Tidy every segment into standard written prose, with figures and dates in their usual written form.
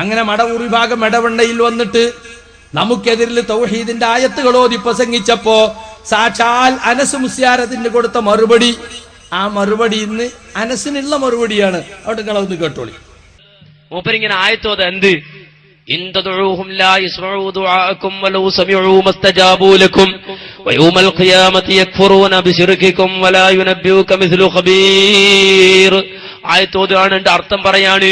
അങ്ങനെ മടവൂർ വിഭാഗം എടവണ്ണയിൽ വന്നിട്ട് നമുക്കെതിരിൽ തൗഹീദിന്റെ ആയത്തുകൾ ഓതി പ്രസംഗിച്ചപ്പോ സാക്ഷാൽ അനസ് മുസ്യാരത്തിന് കൊടുത്ത മറുപടി, ആ മറുപടി ഇന്ന് അനസിനുള്ള മറുപടിയാണ്. അവിടെ നിങ്ങളൊന്ന് കേട്ടോളി. മൂപ്പരിങ്ങനെ ആയത്തോത് എന്ത് ഇൻതദഉഹും ലാ യസ്മഉ ദുആഅകും വലൗ സമിഉ മസ്തജാബൂ ലക്കും വയൗമൽ ഖിയാമത്തി യക്ഫുറൂന ബിശിർകികും വലാ യുനബ്ബിഉക മിസ്ലു ഖബീർ. ആയത്തോതാണ് അർത്ഥം പറയാണ്.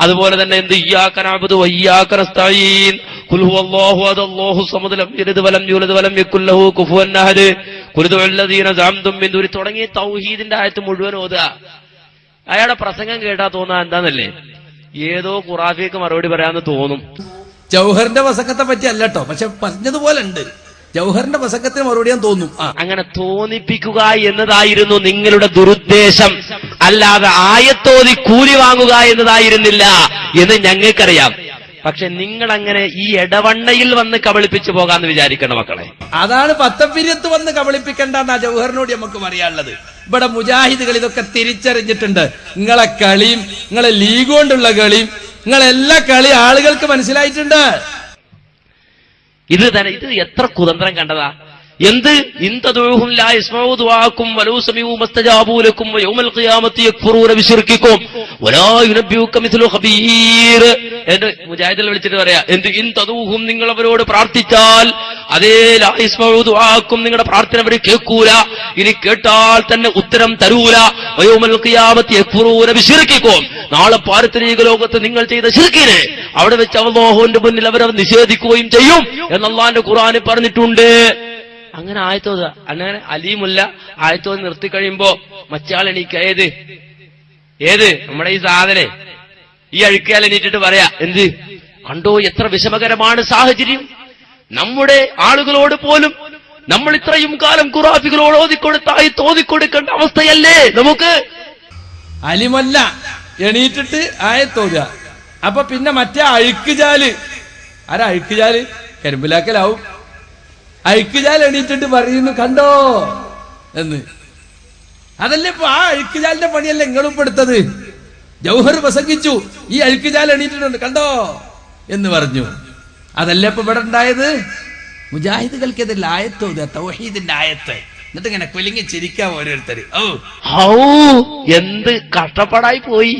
അതുപോലെ തന്നെ എന്ത് ഇയ്യാക നഅ്ബുദു വഇയ്യാക നസ്തഈൻ ഖുൽ ഹുവല്ലാഹു അഹദ് അല്ലാഹു സമദ് ലം യലിദ് വലം യൂലദ് വലം യകുൽ ലഹു കുഫുവൻ അഹദ് ഖുൽ ദുഅല്ലദീന സഅംതും മിൻ ദൂരി തുടങ്ങിയ തൗഹീദിന്റെ ആയത്ത് മുഴുവൻ ഓതുക. അയാളുടെ പ്രസംഗം കേട്ടാ തോന്നാ എന്താന്നല്ലേ, ഏതോ ഖുറാഫിക്ക് മറുപടി പറയാന്ന് തോന്നും. ജൗഹറിന്റെ പ്രസംഗത്തെ പറ്റി അല്ലട്ടോ, പക്ഷെ പറഞ്ഞതുപോലെ ഉണ്ട്. ജൗഹറിന്റെ പ്രസംഗത്തിന് മറുപടി ഞാൻ തോന്നും. അങ്ങനെ തോന്നിപ്പിക്കുക എന്നതായിരുന്നു നിങ്ങളുടെ ദുരുദ്ദേശം, അല്ലാതെ ആയത്തോതി കൂലി വാങ്ങുക എന്നതായിരുന്നില്ല എന്ന് ഞങ്ങൾക്കറിയാം. പക്ഷെ നിങ്ങൾ അങ്ങനെ ഈ എടവണ്ണയിൽ വന്ന് കബളിപ്പിച്ചു പോകാന്ന് വിചാരിക്കണം മക്കളെ. അതാണ് പത്തപ്പിര്യത്ത് വന്ന് കബളിപ്പിക്കണ്ടെന്നാ ജൗഹറിനോട് നമുക്ക് പറയാനുള്ളത്. ഇവിടെ മുജാഹിദുകൾ ഇതൊക്കെ തിരിച്ചറിഞ്ഞിട്ടുണ്ട്. നിങ്ങളെ കളിയും നിങ്ങളെ ലീഗ് കൊണ്ടുള്ള കളിയും നിങ്ങളെല്ലാ കളി ആളുകൾക്ക് മനസ്സിലായിട്ടുണ്ട്. ഇത് എത്ര കുതന്ത്രം കണ്ടതാ. എന്ത് ഇൻതദഉഹും ലാ യസ്മഉ ദുആഅകും വലൗ സമിഉ മസ്തജാബൂ ലക്കും വയൗമൽ ഖിയാമത്തി യക്ഫുറൂന ബിശിർകികും വലാ യുനബ്ബിഉക മിസ്ലു ഖബീർ. എന്ന് മുജാഹിദുകൾ വിളിച്ചിട്ട് പറയാ എന്ത് ഇൻതദഉഹും നിങ്ങൾ അവരോട് പ്രാർത്ഥിച്ചാൽ അതേ ലാ യസ്മഉ ദുആഅകും നിങ്ങളുടെ പ്രാർത്ഥന അവർ കേൾക്കൂല, ഇനി കേട്ടാൽ തന്നെ ഉത്തരം തരൂല. വയൗമൽ ഖിയാമത്തി യക്ഫുറൂന ബിശിർകികും നാളെ പാരത്രിക ലോകത്ത് നിങ്ങൾ ചെയ്ത ശിർക്കിനെ അവിടെ വെച്ച് അല്ലാഹുവിന്റെ മുന്നിൽ അവർ നിഷേധിക്കുകയും ചെയ്യും എന്ന് അല്ലാഹുവിന്റെ ഖുർആനിൽ പറഞ്ഞിട്ടുണ്ട്. അങ്ങനെ ആയത്തോത് അങ്ങനെ അലീമുല്ല ആയത്തോത് നിർത്തി കഴിയുമ്പോ മറ്റാൾ എണീക്ക. ഏത് നമ്മുടെ ഈ സാധനെ ഈ അഴുക്കിയാൽ എണീറ്റിട്ട് പറയാ എന്ത് കണ്ടോ എത്ര വിഷമകരമാണ് സാഹചര്യം. നമ്മുടെ ആളുകളോട് പോലും നമ്മൾ ഇത്രയും കാലം ഖുറാഫികളോട് ഓതിക്കൊടുത്തായി തോതിക്കൊടുക്കേണ്ട അവസ്ഥയല്ലേ നമുക്ക്. അലിമല്ല എണീറ്റിട്ട് ആയത്തോതുക. അപ്പൊ പിന്നെ മറ്റേ അഴുക്കുചാല് ആരാ അഴുക്കുചാല് കരിമ്പിലാക്കലാവും. അഴുക്കുചാൽ എണീറ്റിട്ട് പറയുന്നു കണ്ടോ എന്ന്. അതല്ലേ ഇപ്പൊ ആ അഴുക്കുചാലിന്റെ പണിയല്ലേ നിങ്ങളും പെടുത്തത്. ജൗഹർ പ്രസംഗിച്ചു, ഈ അഴുക്കുചാൽ എണീറ്റിട്ടുണ്ട് കണ്ടോ എന്ന് പറഞ്ഞു. അതല്ലേ ഇപ്പൊ ഇവിടെ ഉണ്ടായത്. മുജാഹിദുകൾക്കെതിരെ ആയത്തോതുക, തൗഹീദിന്റെ ആയത്ത്, എന്നിട്ട് ഇങ്ങനെ കുലുങ്ങി ചിരിക്കാൻ ഓരോരുത്തര്. എന്ത് കഷ്ടപ്പാടായി പോയി.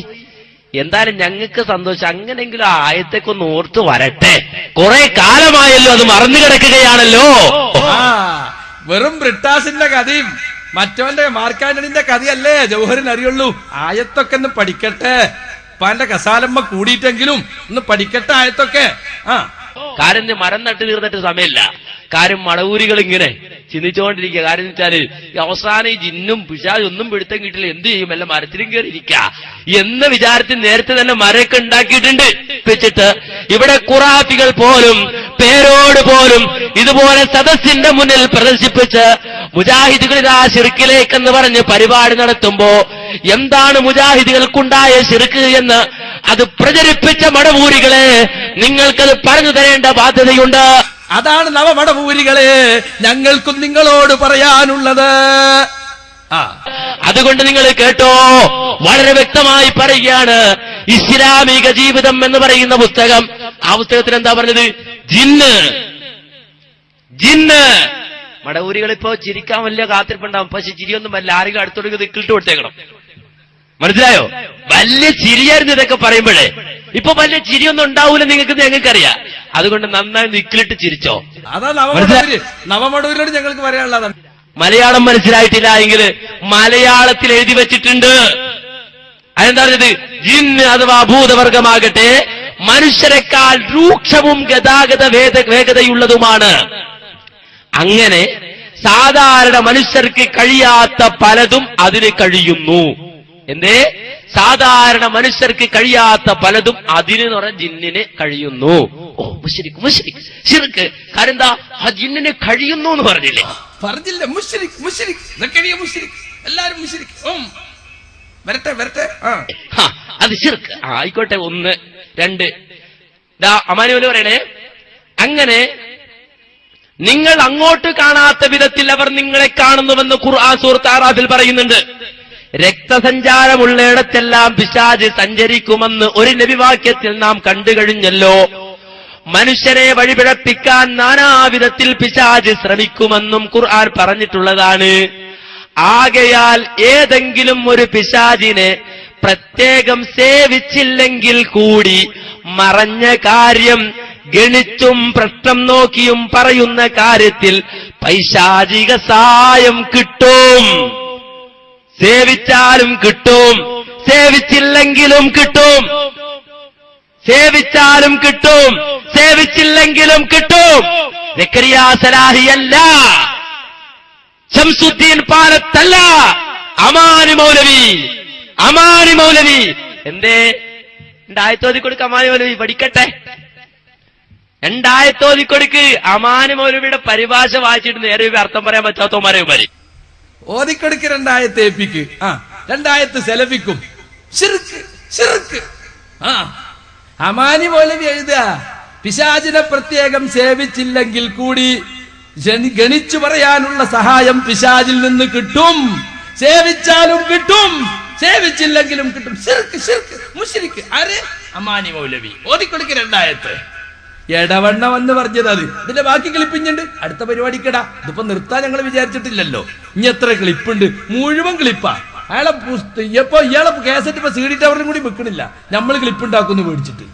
എന്തായാലും ഞങ്ങൾക്ക് സന്തോഷം. അങ്ങനെങ്കിലും ആ ആയത്തേക്കൊന്ന് ഓർത്തു വരട്ടെ. കുറെ കാലമായല്ലോ അത് മറന്നു കിടക്കുകയാണല്ലോ. വെറും ബ്രിട്ടാസിന്റെ കഥയും മറ്റവന്റെ മാർക്കാന്റണിന്റെ കഥയല്ലേ ജൗഹറിന് അറിയുള്ളൂ. ആയത്തൊക്കെ ഒന്ന് പഠിക്കട്ടെ. പാന്റെ കസാലമ്മ കൂടിയിട്ടെങ്കിലും ഒന്ന് പഠിക്കട്ടെ ആയത്തൊക്കെ. കാര്യം മരം നട്ട് തീർന്നിട്ട് സമയമില്ല. കാര്യം മടവൂരികൾ ഇങ്ങനെ ചിന്തിച്ചുകൊണ്ടിരിക്കുക. കാര്യം വെച്ചാല് അവസാനം ഈ ജിന്നും പിശാചും ഒന്നും പിടുത്തം കിട്ടില്ല, എന്ത് ചെയ്യും, എല്ലാം മരത്തിലും കയറിയിരിക്ക എന്ന വിചാരത്തിൽ നേരത്തെ തന്നെ മരമൊക്കെ ഉണ്ടാക്കിയിട്ടുണ്ട് വെച്ചിട്ട് ഇവിടെ ഖുറാഫികൾ പോലും പേരോട് പോലും ഇതുപോലെ സദസ്സിന്റെ മുന്നിൽ പ്രദർശിപ്പിച്ച് മുജാഹിദുകൾ ഇതാ ശിർക്കിലേക്കെന്ന് പറഞ്ഞ് പരിപാടി നടത്തുമ്പോ എന്താണ് മുജാഹിദുകൾക്കുണ്ടായ ശിർക്ക് എന്ന് അത് പ്രചരിപ്പിച്ച മടവൂരികളെ നിങ്ങൾക്കത് പറഞ്ഞു തരേണ്ട ബാധ്യതയുണ്ട്. അതാണ് നവമടവൂരികളെ ഞങ്ങൾക്കും നിങ്ങളോട് പറയാനുള്ളത്. അതുകൊണ്ട് നിങ്ങൾ കേട്ടോ, വളരെ വ്യക്തമായി പറയുകയാണ്. ഇസ്ലാമിക ജീവിതം എന്ന് പറയുന്ന പുസ്തകം, ആ പുസ്തകത്തിൽ എന്താ പറഞ്ഞത്? ജിന്ന്. മടവൂരികളിപ്പോ ചിരിക്കാൻ വലിയ കാത്തിരിപ്പുണ്ടാവും, പക്ഷെ ചിരിയൊന്നും വല്ല ആരെങ്കിലും അടുത്തോട്ട് ദിക്കിലിട്ട് കൊടുത്തേക്കണം. മനസ്സിലായോ? വലിയ ചിരിയായിരുന്നു ഇതൊക്കെ പറയുമ്പോഴേ. ഇപ്പൊ വലിയ ചിരിയൊന്നും ഉണ്ടാവൂല നിങ്ങൾക്ക്, ഞങ്ങൾക്കറിയാം. അതുകൊണ്ട് നന്നായി ദിക്കിലിട്ട് ചിരിച്ചോ. അതാണ് നവമടവൂരിനോട് ഞങ്ങൾക്ക് പറയാനുള്ളതാണ്. മലയാളം മനസ്സിലായിട്ടില്ല എങ്കിൽ മലയാളത്തിൽ എഴുതി വെച്ചിട്ടുണ്ട്. അതെന്താ പറഞ്ഞത്? ജിന്ന് അഥവാ ഭൂതവർഗമാകട്ടെ മനുഷ്യരെക്കാൾ രൂക്ഷവും ഗതാഗത വേഗതയുള്ളതുമാണ്. അങ്ങനെ സാധാരണ മനുഷ്യർക്ക് കഴിയാത്ത പലതും അതിന് കഴിയുന്നു. എന്തേ? സാധാരണ മനുഷ്യർക്ക് കഴിയാത്ത പലതും അതിന് പറഞ്ഞ ജിന്നിന് കഴിയുന്നു. ഓ മുശ്രിക് ശിർക്ക്. കാര്യം എന്താ? ആ ജിന്നിന് കഴിയുന്നു എന്ന് പറഞ്ഞില്ലേ? പറഞ്ഞില്ല. മുശ്രിക് എല്ലാരും മുശ്രിക്. വരട്ടെ. അത് ശിർക്ക്. ആയിക്കോട്ടെ. 1 2 അമാനുവല് പറയണേ. അങ്ങനെ നിങ്ങൾ അങ്ങോട്ട് കാണാത്ത വിധത്തിൽ അവർ നിങ്ങളെ കാണുന്നുവെന്ന് ഖുർആൻ സൂറത്ത് അറാഫിൽ പറയുന്നുണ്ട്. രക്തസഞ്ചാരമുള്ളയിടത്തെല്ലാം പിശാച് സഞ്ചരിക്കുമെന്ന് ഒരു നബിവാക്യത്തിൽ നാം കണ്ടു കഴിഞ്ഞല്ലോ. മനുഷ്യനെ വഴിപിഴപ്പിക്കാൻ നാനാവിധത്തിൽ പിശാച് ശ്രമിക്കുമെന്നും ഖുർആൻ പറഞ്ഞിട്ടുള്ളതാണ്. ആകയാൽ ഏതെങ്കിലും ഒരു പിശാചിനെ പ്രത്യേകം സേവിച്ചില്ലെങ്കിൽ കൂടി മറഞ്ഞ കാര്യം ഗണിച്ചും പ്രശ്നം നോക്കിയും പറയുന്ന കാര്യത്തിൽ പൈശാചിക സഹായം കിട്ടും. സേവിച്ചാലും കിട്ടും, സേവിച്ചില്ലെങ്കിലും കിട്ടും. സേവിച്ചാലും കിട്ടും, സേവിച്ചില്ലെങ്കിലും കിട്ടും. സക്കരിയ സലാഹിയല്ല, ശംസുദ്ദീൻ പാലത്തല്ല, അമാനി മൗലവി. അമാനി മൗലവി എന്തേ രണ്ടായത്തോതി കൊടുക്ക്. അമാനി മൗലവി പഠിക്കട്ടെ, രണ്ടായത്തോതി കൊടുക്ക്. അമാനി മൗലവിയുടെ പരിഭാഷ വായിച്ചിട്ട് നേരെ അർത്ഥം പറയാൻ പറ്റാത്തവന്മാരെ മതി. ഓതിക്കൊടുക്ക്, രണ്ടായത്ത് ഏപ്പിക്ക്, രണ്ടായത്ത് സെലഫിക്കും. ശിർക്ക് ശിർക്ക്. അമാനി മൗലവി എഴുതുക, പിശാചിനെ പ്രത്യേകം സേവിച്ചില്ലെങ്കിൽ കൂടി ഗണിച്ചു പറയാനുള്ള സഹായം പിശാചിൽ നിന്ന് കിട്ടും. സേവിച്ചാലും കിട്ടും, സേവിച്ചില്ലെങ്കിലും കിട്ടും. ശിർക്ക് ശിർക്ക് മുശ്രിക്ക്. ആര്? അമാനി മൗലവി. ഓതിക്കൊടുക്ക് രണ്ടായത്ത്. എടവണ്ണ വന്ന് പറഞ്ഞത് അത്. ഇതിന്റെ ബാക്കി ക്ലിപ്പിഞ്ഞുണ്ട്, അടുത്ത പരിപാടിക്കടാ. ഇതിപ്പോ നിർത്താൻ ഞങ്ങൾ വിചാരിച്ചിട്ടില്ലല്ലോ. ഇനി എത്ര ക്ലിപ്പുണ്ട്? മുഴുവൻ ക്ലിപ്പാ. അയാളെ ഇയാളെ കേസറ്റ് ഇപ്പൊ CD ടവറിനും കൂടി വെക്കണില്ല, നമ്മൾ ക്ലിപ്പ് ഉണ്ടാക്കുന്നു മേടിച്ചിട്ട്.